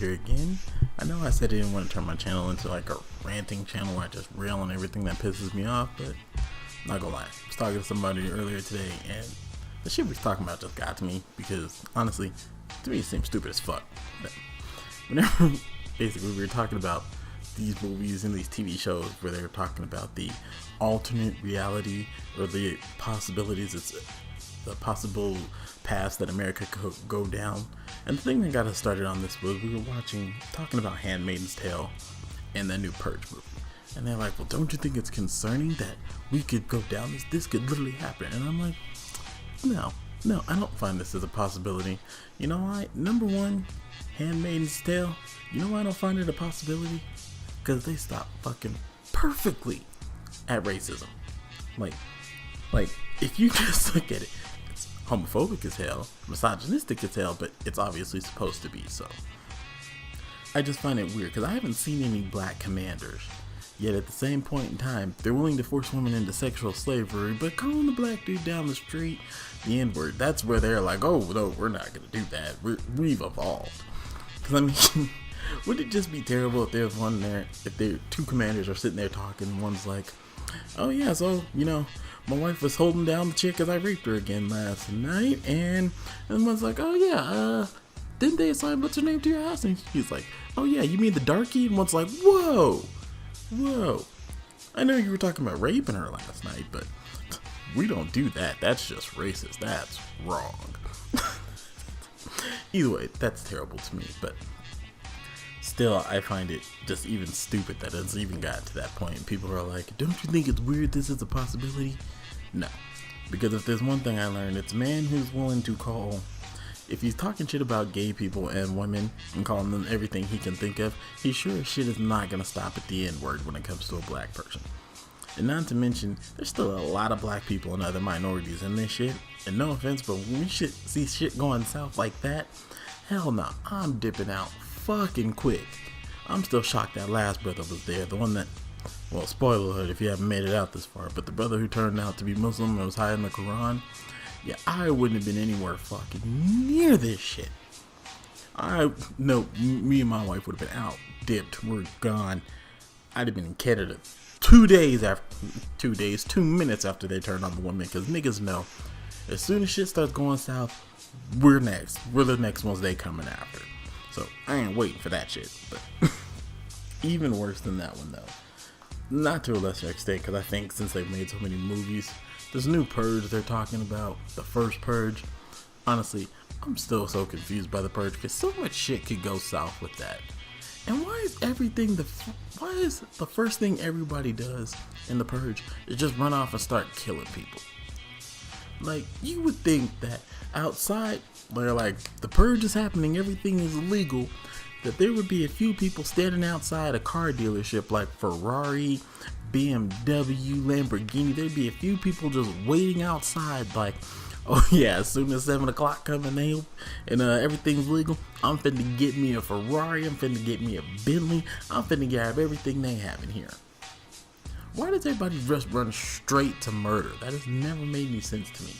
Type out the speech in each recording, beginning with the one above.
here again. I know I said I didn't want to turn my channel into like a ranting channel where I just rail on everything that pisses me off, but I'm not gonna lie. I was talking to somebody earlier today and the shit we was talking about just got to me because honestly, to me it seems stupid as fuck. But whenever basically we were talking about these movies and these TV shows where they were talking about the alternate reality or the possibilities, it's the possible paths that America could go down. And the thing that got us started on this was we were talking about Handmaidens Tale and the new Purge movie. And they're like, well, don't you think it's concerning that we could go down this? This could literally happen. And I'm like, no, I don't find this as a possibility. You know why? Number one, Handmaidens Tale, you know why I don't find it a possibility? Because they stopped fucking perfectly at racism. Like, if you just look at it, it's homophobic as hell, misogynistic as hell, but it's obviously supposed to be so. I just find it weird because I haven't seen any black commanders, yet at the same point in time, they're willing to force women into sexual slavery, but calling the black dude down the street the N-word, that's where they're like, oh no, we're not gonna do that. We've evolved. Because I mean, would it just be terrible if there's one there, if there two commanders are sitting there talking, and one's like, oh yeah, so, you know, my wife was holding down the chick as I raped her again last night, and one's like, oh yeah, didn't they assign what's her name to your house? And she's like, oh yeah, you mean the darkie? And one's like, whoa, I know you were talking about raping her last night, but we don't do that. That's just racist. That's wrong. Either way, that's terrible to me, but still, I find it just even stupid that it's even gotten to that point. People are like, don't you think it's weird this is a possibility? No. Because if there's one thing I learned, it's a man who's willing to call, if he's talking shit about gay people and women and calling them everything he can think of, he sure as shit is not going to stop at the N-word when it comes to a black person. And not to mention, there's still a lot of black people and other minorities in this shit. And no offense, but when we see shit going south like that, hell no, I'm dipping out fucking quick. I'm still shocked that last brother was there. The one that, well, spoiler alert if you haven't made it out this far, but the brother who turned out to be Muslim and was hiding the Quran, yeah, I wouldn't have been anywhere fucking near this shit. Me and my wife would have been out, dipped, we're gone. I'd have been in Canada 2 minutes after they turned on the woman, because niggas know, as soon as shit starts going south, we're next. We're the next ones they coming after. So I ain't waiting for that shit. But even worse than that one though, not to a lesser extent, because I think since they've made so many movies, this new Purge they're talking about, the first Purge, honestly, I'm still so confused by the Purge because so much shit could go south with that. And why is the first thing everybody does in the Purge is just run off and start killing people? Like, you would think that outside, where like the Purge is happening, everything is illegal, that there would be a few people standing outside a car dealership like Ferrari, BMW, Lamborghini. There'd be a few people just waiting outside like, oh yeah, as soon as 7 o'clock come and everything's legal, I'm finna get me a Ferrari, I'm finna get me a Bentley, I'm finna grab everything they have in here. Why does everybody just run straight to murder? That has never made any sense to me.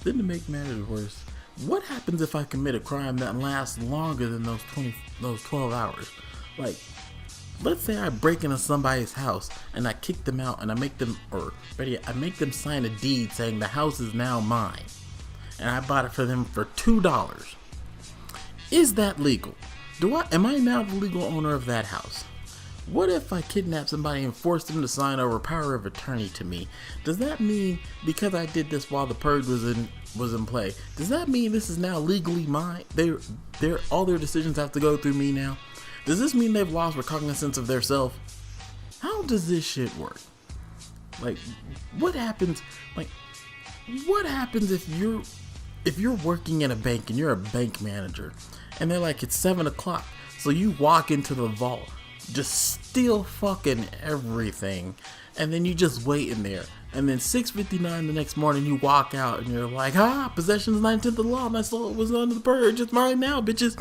Then to make matters worse, what happens if I commit a crime that lasts longer than those 12 hours? Like, let's say I break into somebody's house and I kick them out and I make them sign a deed saying the house is now mine and I bought it for them for $2. Is that legal? Am I now the legal owner of that house? What if I kidnap somebody and force them to sign over power of attorney to me? Does that mean because I did this while the Purge was in play, does that mean this is now legally mine? All their decisions have to go through me now? Does this mean they've lost recognizance of their self? How does this shit work? Like, what happens if you're working in a bank and you're a bank manager and they're like, it's 7 o'clock, so you walk into the vault, just steal fucking everything, and then you just wait in there, and then 6:59 the next morning you walk out and you're like, possession is 9/10 of the law, my soul was under the Purge, it's mine now, bitches.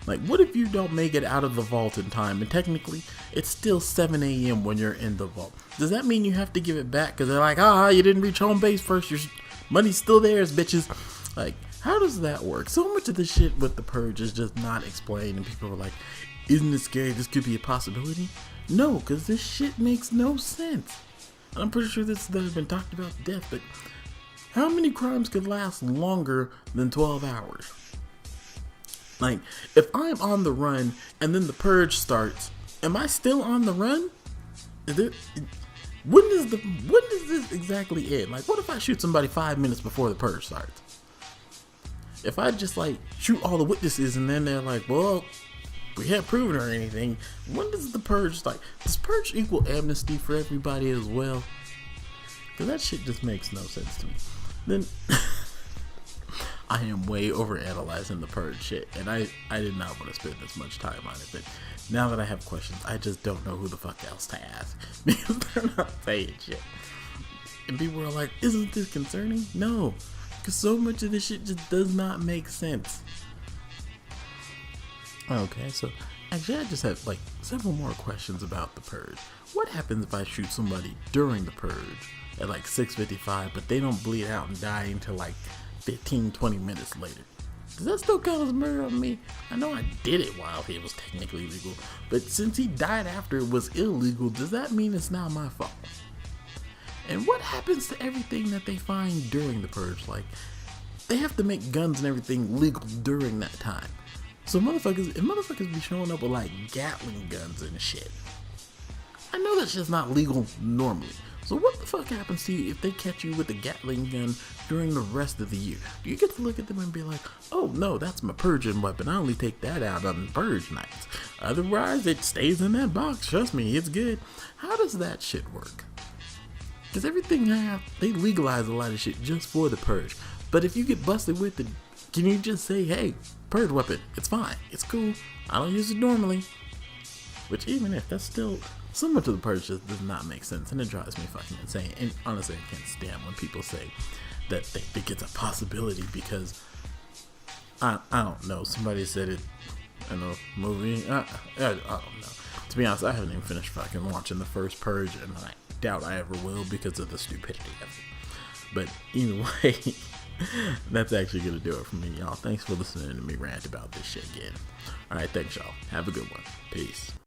Like, what if you don't make it out of the vault in time, and technically it's still 7 a.m. when you're in the vault? Does that mean you have to give it back because they're like, you didn't reach home base first, your money's still theirs, bitches? Like, How does that work? So much of the shit with the Purge is just not explained, and people are like, isn't it scary? This could be a possibility. No, because this shit makes no sense. And I'm pretty sure this has been talked about to death, but how many crimes could last longer than 12 hours? Like, if I'm on the run and then the Purge starts, am I still on the run? When does this exactly end? Like, what if I shoot somebody 5 minutes before the Purge starts? If I just like shoot all the witnesses and then they're like, well, we can't prove it or anything, when does the Purge start? Does Purge equal amnesty for everybody as well? Because that shit just makes no sense to me. Then I am way over analyzing the Purge shit, and I did not want to spend this much time on it, but now that I have questions, I just don't know who the fuck else to ask, because they're not saying shit. And people are like, isn't this concerning? No, because so much of this shit just does not make sense. Okay, so actually I just have like several more questions about the Purge. What happens if I shoot somebody during the Purge at like 6:55, but they don't bleed out and die until like 15-20 minutes later? Does that still count as murder on me? I know I did it while it was technically legal, but since he died after it was illegal, does that mean it's now my fault? And what happens to everything that they find during the Purge? Like, they have to make guns and everything legal during that time. So motherfuckers be showing up with like Gatling guns and shit. I know that's just not legal normally. So what the fuck happens to you if they catch you with a Gatling gun during the rest of the year? Do you get to look at them and be like, oh no, that's my purging weapon. I only take that out on purge nights. Otherwise, it stays in that box. Trust me, it's good. How does that shit work? Because everything they legalize a lot of shit just for the Purge. But if you get busted with it, can you just say, hey, Purge weapon, it's fine, it's cool, I don't use it normally? Which, even if that's still, so much of the Purge just does not make sense, and it drives me fucking insane. And honestly, I can't stand when people say that they think it's a possibility, because I don't know, somebody said it in a movie, I don't know. To be honest, I haven't even finished fucking watching the first Purge, and I doubt I ever will because of the stupidity of it. But either way, that's actually gonna do it for me, y'all. Thanks for listening to me rant about this shit again. Alright, thanks, y'all. Have a good one. Peace.